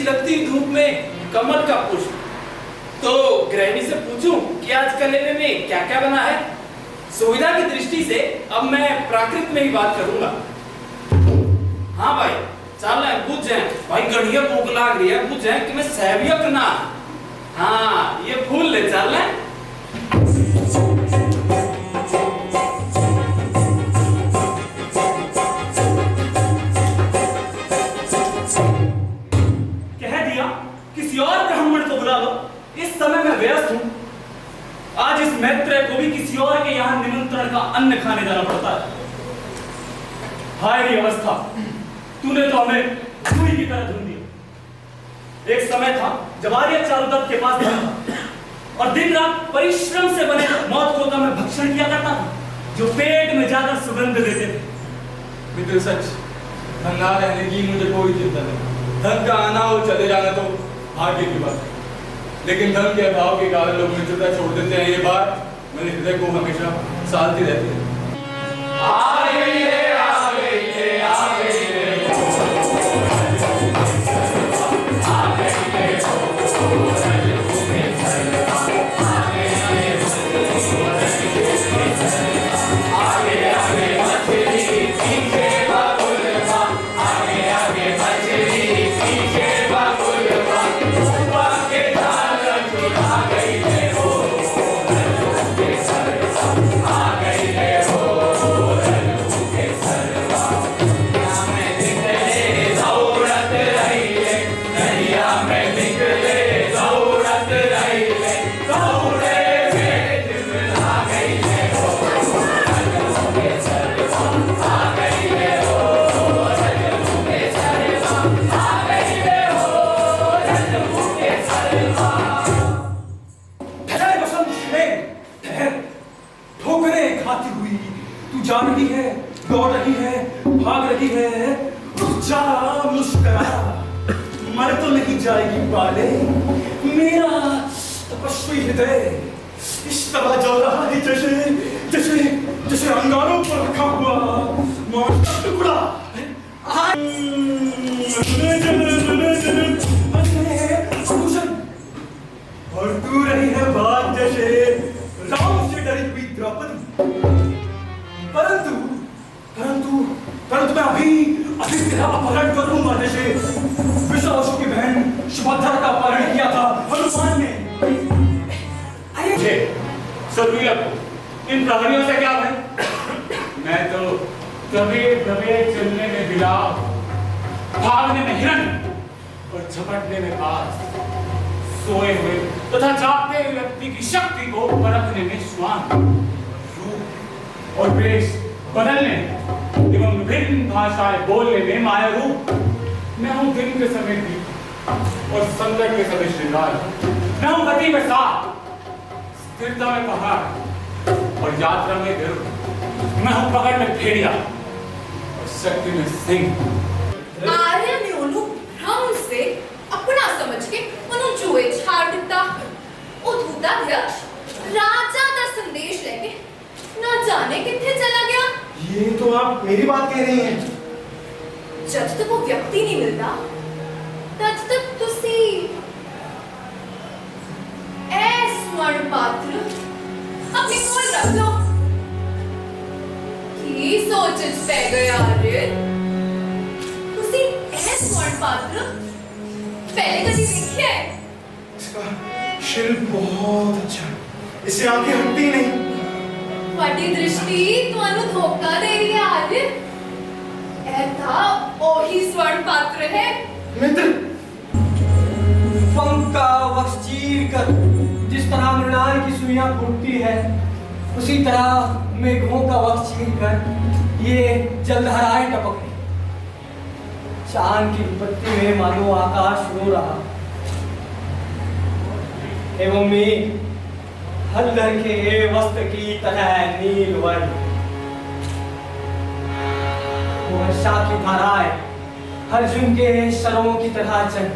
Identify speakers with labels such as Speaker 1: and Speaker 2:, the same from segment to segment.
Speaker 1: छिलकती धूप में कमल का पुष्प। तो गृहिणी से पूछूं कि आज कलेले में क्या क्या बना है। सुविधा की दृष्टि से अब मैं प्राकृत में ही बात करूंगा। हाँ भाई चल रहे पूछ जाए भाई, गढ़िया भूख लाग रही है, पूछ जाए कि मैं सहवियक ना। हाँ ये फूल ले चल रहे।
Speaker 2: किसी और ब्राह्मण को बुला लो, इस समय मैं व्यस्त हूं। आज इस मैत्रेय को भी किसी और के यहां निमंत्रण का अन्न खाने जाना पड़ता है। हाय री अवस्था, तूने तो हमें सुई की तरह ढूंढ दिया। एक समय था जब आर्य चारुदत्त के पास था और दिन रात परिश्रम से बने मौत को मैं भक्षण किया करता था, जो पेट में जाकर सुगंध देते थे।
Speaker 3: मित्र सच, धंधा रहने की मुझे कोई चिंता नहीं। धन का आना और चले जाना तो भाग्य की बात है, लेकिन धन के अभाव के कारण लोग मित्रता छोड़ देते हैं। ये बात मेरे हृदय को हमेशा सालती रहती है।
Speaker 1: आ गई है, आ गई है, आ गई है, आ गई है,
Speaker 2: जा रही है, दौड़ रही है, भाग रही है, जा मुस्कुरा, मर तो नहीं जाएगी बाले, मेरा तपस्वी हृदय इस तरह जल रहा है जैसे जैसे जैसे अंगारों पर रखा हुआ मौत का टुकड़ा। और तू रही है बात जैसे राम से डरी हुई द्रौपदी। परंतु परंतु परंतु मैं अभी तेरा अपहरण करूंगा, जैसे विश्वासु की बहन सुभद्रा का अपहरण किया था हनुमान ने।
Speaker 3: अरे इन प्रहरियों से क्या है? मैं तो दबे दबे चलने में बिलाव, भागने में हिरण और झपटने में बाज, सोए हुए तथा जागते हुए व्यक्ति की शक्ति को परखने में श्वान, रूप और वेश बदलने एवं विभिन्न भाषाएं बोलने में माया रूप। मैं हूं दिन के समय दीप और संध्या के समय श्रृंगार। मैं हूं गति में साथ, स्थिरता में पहाड़ और यात्रा में गरुड़। मैं हूं पकड़ में भेड़िया और शक्ति में सिंह।
Speaker 4: आर्य ने उन्हें भ्रम से अपना समझ के उन्हें जुए छाड़ दिता। उद्धूताध्यक्ष राजा का संदेश लेके न जाने कितने चला गया।
Speaker 2: ये तो आप मेरी बात कह रही हैं।
Speaker 4: जब तक वो व्यक्ति नहीं मिलता तब तक तुसी स्वर्ण पात्र अपने कोल रख लो। की सोच पै गया रे? तुसी स्वर्ण पात्र पहले कभी देखी है?
Speaker 2: इसका शिल्प बहुत अच्छा है, इससे आंखें हटती नहीं।
Speaker 4: वाटी दृष्टि तुहानू धोखा दे रही है आर्य। ऐसा ओही स्वर्ण पात्र है।
Speaker 5: मित्र, पंख का वक्ष चीर कर जिस तरह मृणाल की सुइयां फूटती है, उसी तरह मेघों का वक्ष चीर कर ये जलधाराएं टपक रही। चांद की विपत्ति में मानो आकाश रो रहा एवं मेघ हल्दर के वस्त्र की तरह नील वर्ण। वर्षा की धाराएं अर्जुन के सरों की तरह चल,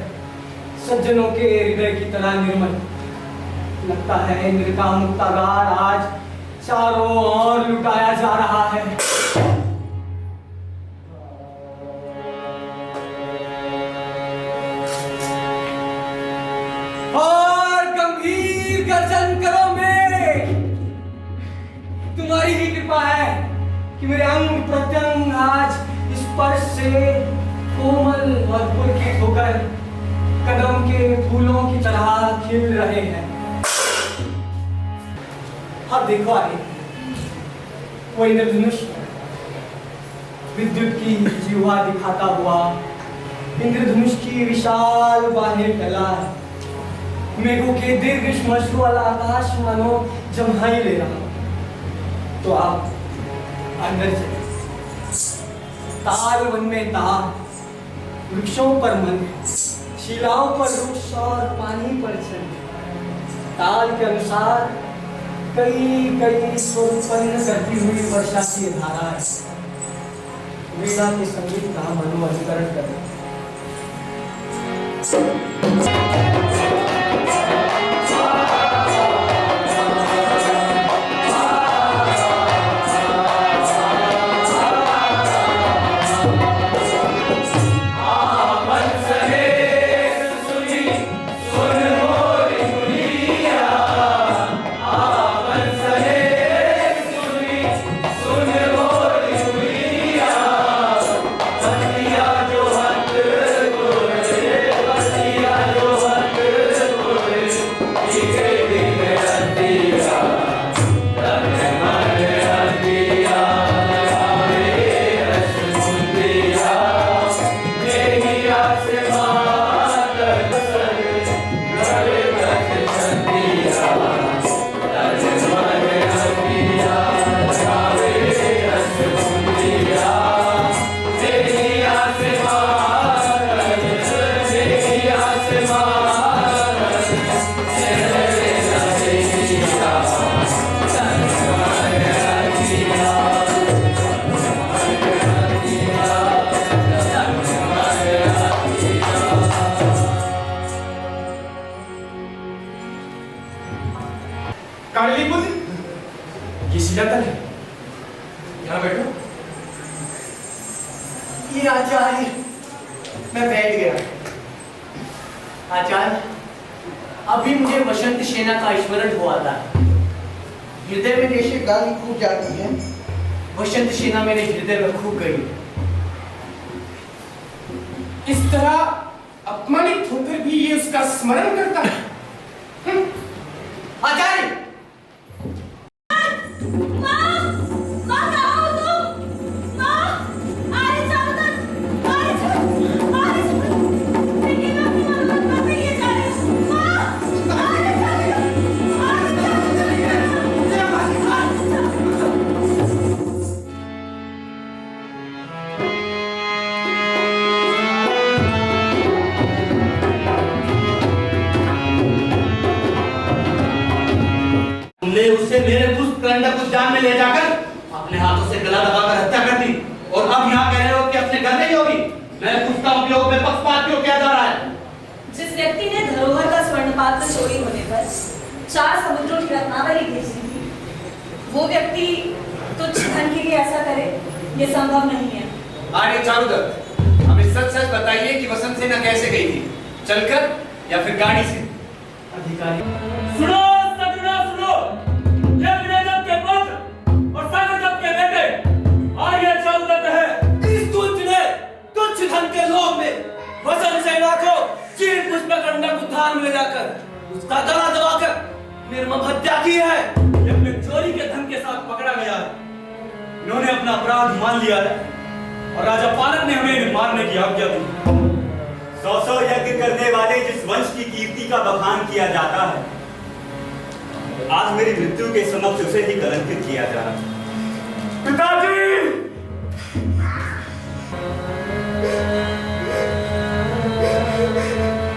Speaker 5: सज्जनों के हृदय की तरह निर्मल। लगता है इंद्र का मुक्तागार आज चारों ओर लुटाया जा रहा है। ईश्वरी की कृपा है कि मेरे अंग प्रत्यंग आज स्पर्श से कोमल और पुलकित होकर कदम के फूलों की तरह खिल रहे हैं। अब देखो आगे, वो इंद्रधनुष विद्युत की जिह्वा दिखाता हुआ इंद्रधनुष की विशाल बाहें फैला है। मेघों के दीर्घ श्मश्रु वाला आकाश मानो जम्हाई ले रहा। तो आप अंदर चले, ताल वन में ताल, वृक्षों पर मन, शिलाओं पर वृक्ष और पानी पर चल, ताल के अनुसार कई कई स्वर उत्पन्न करती हुई वर्षा की धारा है। वीणा के संगीत का मनो अनुकरण करें।
Speaker 1: ये शिलातल है, यहाँ बैठो।
Speaker 5: ये आचार्य, मैं बैठ गया। आचार्य, अभी मुझे वसंत सेना का स्मरण हुआ था। हृदय में जैसे गाली खूब जाती है, वसंत सेना मेरे हृदय में खूब गई।
Speaker 1: इस तरह अपमानित होकर भी ये उसका स्मरण करता है।
Speaker 5: आचार्य,
Speaker 2: तुमने उससे मेरे पुष्प करंडक उद्यान में ले जाकर अपने हाथों से गला दबाकर हत्या कर दी, और अब यहाँ कह रहे हो कि अपने घर नहीं होगी। मैं पूछता हूँ कि में पक्षपात क्यों किया जा रहा है?
Speaker 6: जिस व्यक्ति ने धरोहर का स्वर्ण पात्र चोरी होने पर 4 समुद्रों की रत्नावली भेजी थी, वो व्यक्ति तुच्छ धन के लिए ऐसा करे, ये संभव नहीं है।
Speaker 1: आर्य चारुदत्त, हमें सच सच बताइए कि वसंत सेना कैसे गई थी, चलकर या फिर गाड़ी से?
Speaker 5: अधिकारी,
Speaker 2: सुनो सजना सुनो, ये विनयदत्त के पुत्र और सागरदत्त के बेटे आर्य चारुदत्त है।
Speaker 5: इस तुच्छ ने तुच्छ धन के लोभ में वसंत सेना को चीर पुष्प करंडक उद्यान में ले जाकर उसका गला दबाकर निर्मम हत्या की है।
Speaker 2: ये अपने चोरी के धन के साथ पकड़ा गया है। इन्होंने अपना अपराध मान लिया है और राजा पालक ने उन्हें मारने की आज्ञा दी।
Speaker 7: 100 यज्ञ करने वाले जिस वंश की कीर्ति का बखान किया जाता है, आज मेरी मृत्यु के समक्ष उसे ही कलंकित किया जा रहा है।
Speaker 3: पिताजी,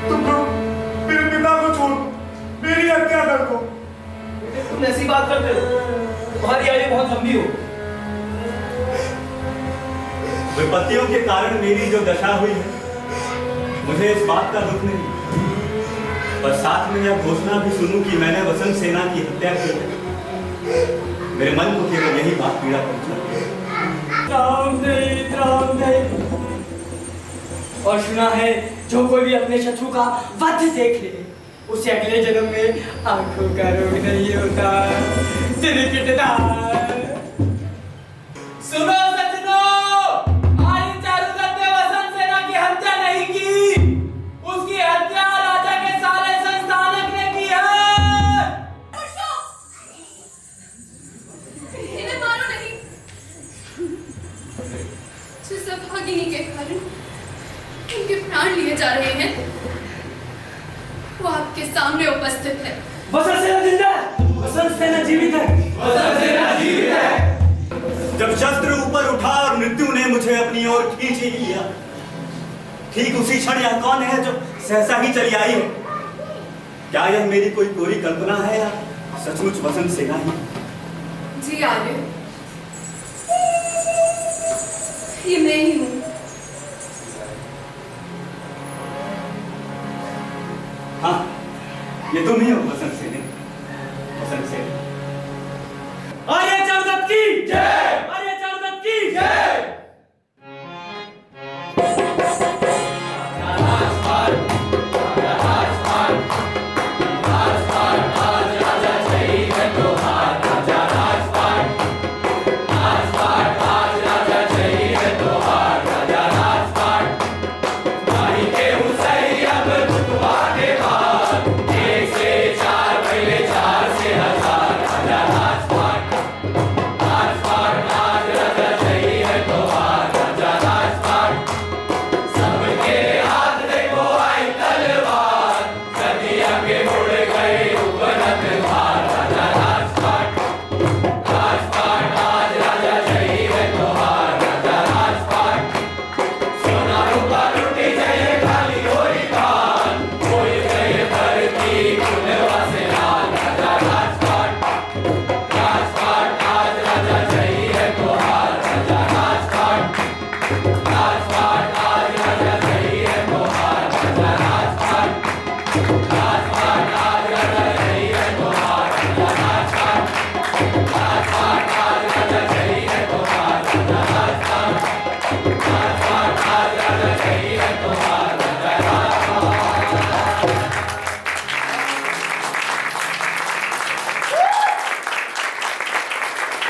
Speaker 3: तुम लोग मेरे पिता को छोड़ मेरी हत्या कर दो।
Speaker 5: तुम ऐसी बात करते हो, तुम्हारी आयु बहुत लंबी हो।
Speaker 7: विपत्तियों के कारण मेरी जो दशा हुई है, मुझे इस बात का दुख नहीं, पर साथ में यह घोषणा भी सुनूं कि मैंने वसंत सेना की हत्या की है। मेरे मन को केवल यही बात पीड़ा पहुंचाती है।
Speaker 5: और सुना है जो कोई भी अपने शत्रु का वध देख ले, उसे अगले जन्म में आंखों का रोग नहीं होता, सिर पिटता।
Speaker 1: सुनो सज्जनों, आर्य चारुदत्त ने वसंत सेना की हत्या नहीं की, उसकी हत्या राजा के साले संस्थानक ने की है।
Speaker 4: इन्हें मारो नहीं। जिस अभागिनी के कारण उनके प्राण लिए जा रहे हैं, वो आपके सामने उपस्थित है।
Speaker 2: वसंत सेना जिंदा है, वसंत सेना जीवित है,
Speaker 1: वसंत सेना जीवित है।
Speaker 7: जब शस्त्र ऊपर उठा और मृत्यु ने मुझे अपनी ओर खींच ही लिया, ठीक उसी क्षण यह कौन है जो सहसा ही चली आई है? क्या यह मेरी कोई कोरी कल्पना है या सचमुच वसंत सेना ही?
Speaker 4: जी आर्य, ये मैं ही हूँ।
Speaker 7: हाँ, ये तुम ही हो वसंत सेना।